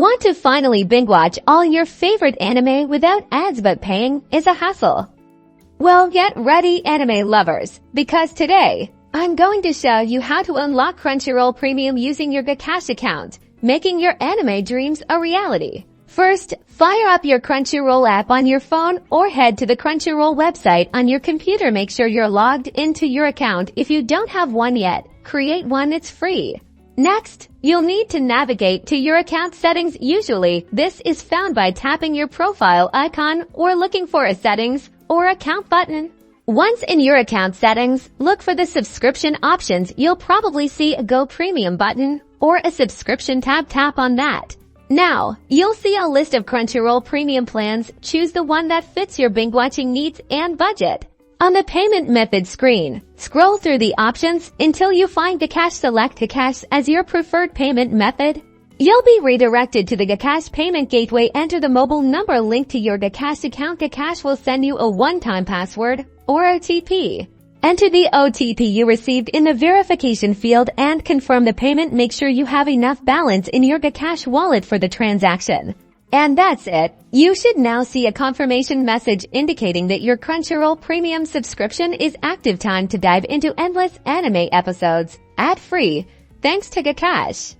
Want to finally binge watch all your favorite anime without ads but paying is a hassle? Well, get ready, anime lovers, because today, I'm going to show you how to unlock Crunchyroll Premium using your GCash account, making your anime dreams a reality. First, fire up your Crunchyroll app on your phone or head to the Crunchyroll website on your computer. Make sure you're logged into your account. If you don't have one yet, create one, it's free. Next, you'll need to navigate to your account settings. Usually, this is found by tapping your profile icon or looking for a settings or account button. Once in your account settings, look for the subscription options. You'll probably see a Go Premium button or a subscription tab. Tap on that. Now, you'll see a list of Crunchyroll Premium plans. Choose the one that fits your binge-watching needs and budget. On the payment method screen, scroll through the options until you find GCash. Select GCash as your preferred payment method. You'll be redirected to the GCash payment gateway. Enter the mobile number linked to your GCash account. GCash will send you a one-time password or OTP. Enter the OTP you received in the verification field and confirm the payment. Make sure you have enough balance in your GCash wallet for the transaction. And that's it. You should now see a confirmation message indicating that your Crunchyroll Premium subscription is active. Time to dive into endless anime episodes, ad-free, thanks to GCash.